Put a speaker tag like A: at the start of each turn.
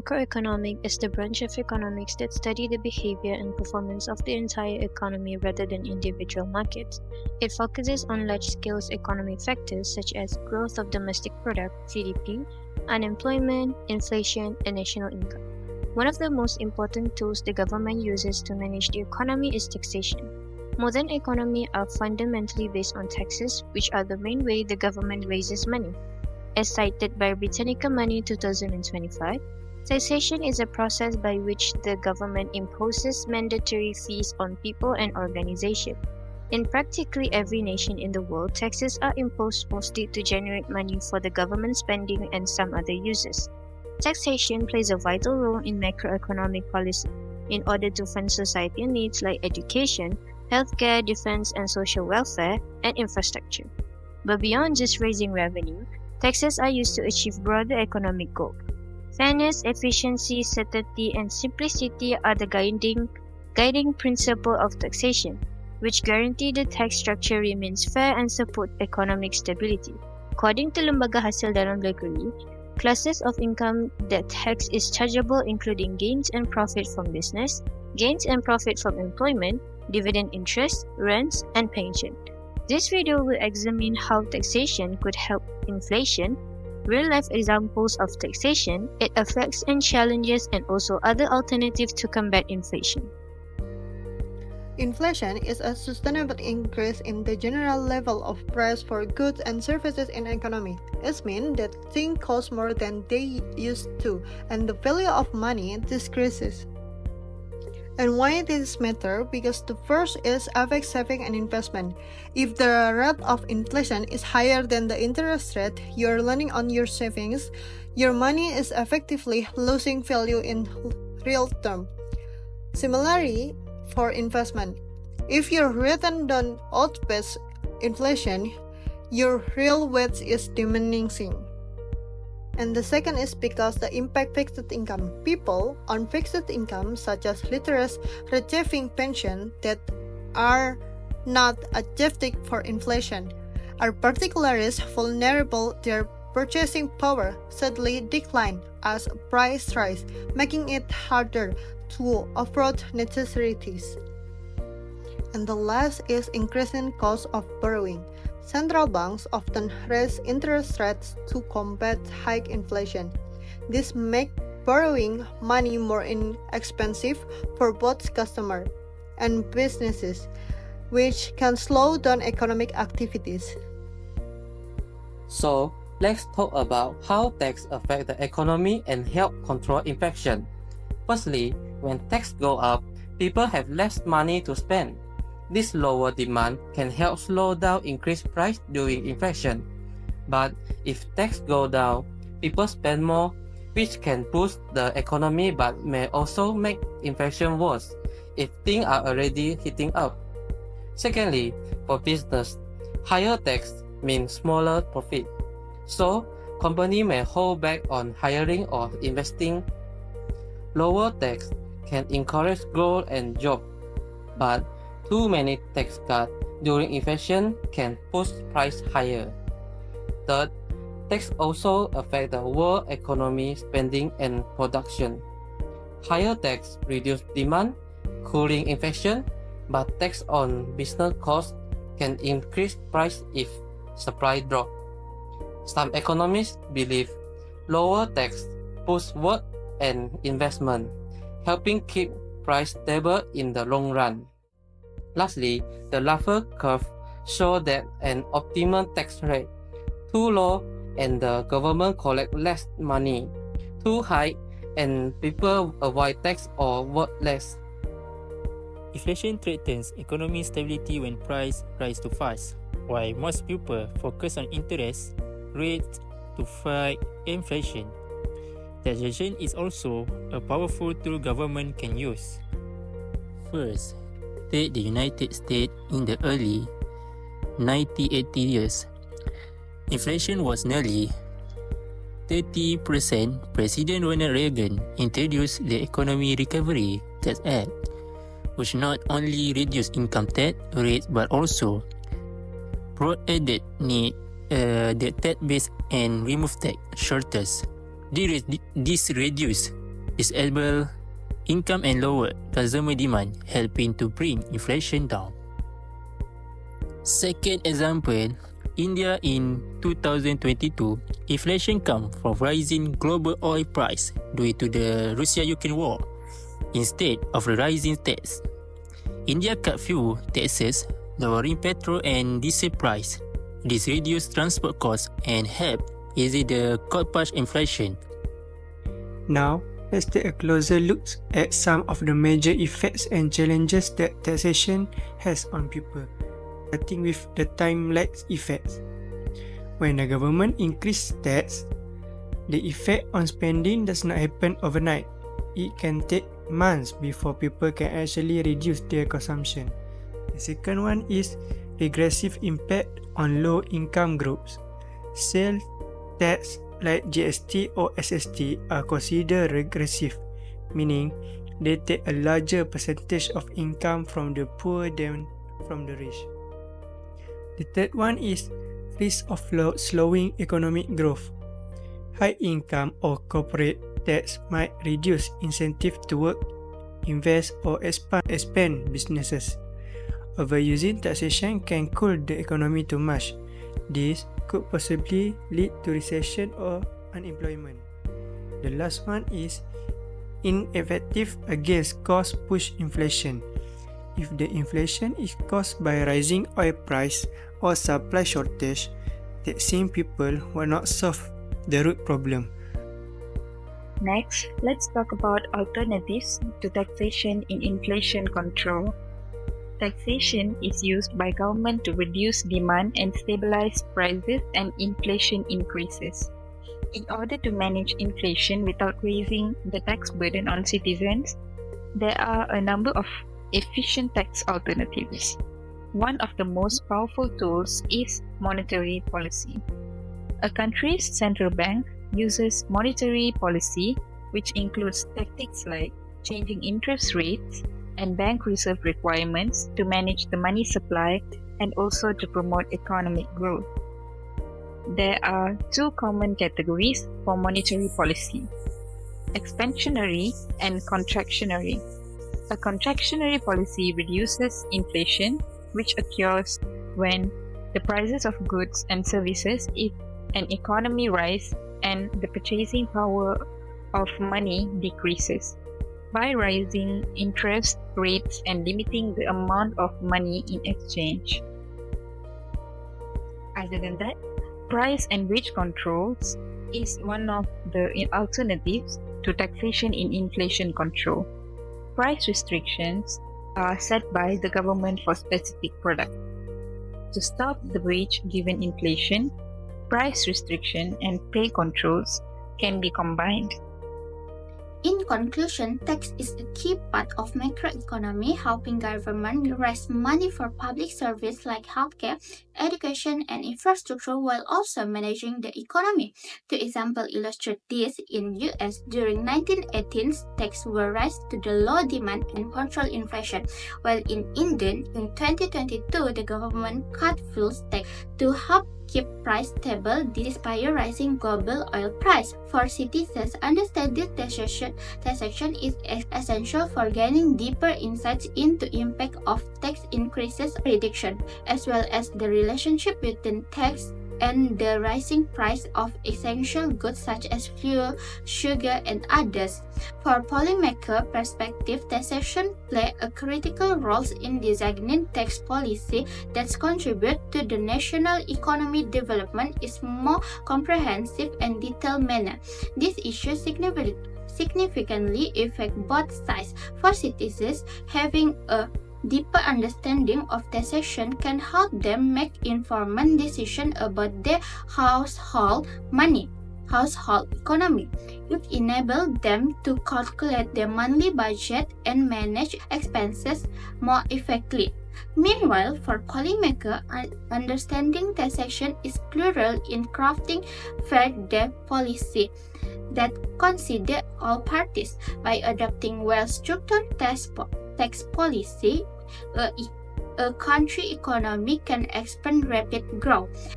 A: Macroeconomic is the branch of economics that study the behavior and performance of the entire economy rather than individual markets. It focuses on large-scale economic factors such as growth of domestic product (GDP), unemployment, inflation, and national income. One of the most important tools the government uses to manage the economy is taxation. Modern economies are fundamentally based on taxes, which are the main way the government raises money. As cited by Britannica Money 2025, taxation is a process by which the government imposes mandatory fees on people and organizations. In practically every nation in the world, taxes are imposed mostly to generate money for the government spending and some other uses. Taxation plays a vital role in macroeconomic policy in order to fund societal needs like education, healthcare, defense, and social welfare, and infrastructure. But beyond just raising revenue, taxes are used to achieve broader economic goals. Fairness, efficiency, certainty, and simplicity are the guiding principle of taxation, which guarantee the tax structure remains fair and support economic stability. According to Lembaga Hasil Dalam Negeri, classes of income that tax is chargeable including gains and profit from business, gains and profit from employment, dividend interest, rents, and pension. This video will examine how taxation could help inflation, real-life examples of taxation, its effects and challenges, and also other alternatives to combat inflation.
B: Inflation is a sustainable increase in the general level of price for goods and services in economy. It means that things cost more than they used to, and the value of money decreases. And why this matter? Because the first is affects saving and investment. If the rate of inflation is higher than the interest rate you are earning on your savings, your money is effectively losing value in real terms. Similarly, for investment, if your return don't outpace inflation, your real wealth is diminishing. And the second is because the impact fixed income. People on fixed income, such as literals receiving pension that are not adjusted for inflation, are particularly vulnerable. Their purchasing power suddenly decline as price rise, making it harder to afford necessities. And the last is increasing cost of borrowing. Central banks often raise interest rates to combat high inflation. This makes borrowing money more expensive for both customers and businesses, which can slow down economic activities.
C: So, let's talk about how tax affect the economy and help control inflation. Firstly, when tax go up, people have less money to spend. This lower demand can help slow down increased price during inflation. But if tax go down, people spend more, which can boost the economy but may also make inflation worse if things are already heating up. Secondly, for business, higher tax means smaller profit. So, companies may hold back on hiring or investing. Lower tax can encourage growth and jobs, but too many tax cuts during inflation can push price higher. Third, tax also affect the world economy, spending, and production. Higher tax reduce demand, cooling inflation, but tax on business costs can increase price if supply drop. Some economists believe lower tax boosts work and investment, helping keep price stable in the long run. Lastly, the Laffer curve shows that an optimal tax rate, too low and the government collect less money, too high and people avoid tax or work less.
D: Inflation threatens economic stability when prices rise too fast, while most people focus on interest rates to fight inflation. Taxation is also a powerful tool government can use. First, take the United States in the early 1980 years. Inflation was nearly 30%. President Ronald Reagan introduced the Economic Recovery Tax Act, which not only reduced income tax rates but also provided the tax base and removed tax shelters. This reduced disable income and lower consumer demand, helping to bring inflation down. Second example, India in 2022, inflation comes from rising global oil price due to the Russia-Ukraine war instead of the rising tax. India cut fuel taxes, lowering petrol and diesel price. This reduced transport costs and helped ease the cost-push inflation.
E: Now, let's take a closer look at some of the major effects and challenges that taxation has on people, starting with the time lag effect. When the government increases tax, the effect on spending does not happen overnight. It can take months before people can actually reduce their consumption. The second one is regressive impact on low-income groups. Sales tax like GST or SST are considered regressive, meaning they take a larger percentage of income from the poor than from the rich. The third one is risk of slowing economic growth. High income or corporate tax might reduce incentive to work, invest or expand businesses. Overusing taxation can cool the economy too much. This could possibly lead to recession or unemployment. The last one is ineffective against cost-push inflation. If the inflation is caused by rising oil price or supply shortage, taxing people will not solve the root problem.
A: Next, let's talk about alternatives to taxation in inflation control. Taxation is used by government to reduce demand and stabilize prices and inflation increases. In order to manage inflation without raising the tax burden on citizens, there are a number of efficient tax alternatives. One of the most powerful tools is monetary policy. A country's central bank uses monetary policy, which includes tactics like changing interest rates and bank reserve requirements to manage the money supply and also to promote economic growth. There are two common categories for monetary policy: expansionary and contractionary. A contractionary policy reduces inflation, which occurs when the prices of goods and services in an economy rise and the purchasing power of money decreases by raising interest rates and limiting the amount of money in exchange. Other than that, price and wage controls is one of the alternatives to taxation in inflation control. Price restrictions are set by the government for specific products. To stop the wage-driven inflation, price restriction and pay controls can be combined.
F: In conclusion, tax is a key part of macroeconomy, helping government raise money for public service like healthcare, education, and infrastructure while also managing the economy. Two examples illustrate this. In US, during 1918, taxes were raised to the low demand and control inflation, while in India, in 2022, the government cut fuel tax to help keep price stable despite rising global oil price. For citizens, understanding taxation is essential for gaining deeper insights into impact of tax increases reduction, as well as the relationship between tax and the rising price of essential goods such as fuel, sugar, and others. For policymaker perspective, taxation play a critical role in designing tax policy that contribute to the national economy development in more comprehensive and detailed manner. These issues significantly affect both sides. For citizens, having a deeper understanding of taxation can help them make informed decisions about their household economy. It enables them to calculate their monthly budget and manage expenses more effectively. Meanwhile, for policymakers, understanding taxation is crucial in crafting fair debt policy that consider all parties. By adopting well-structured tax policy, a country economy can expand rapid growth.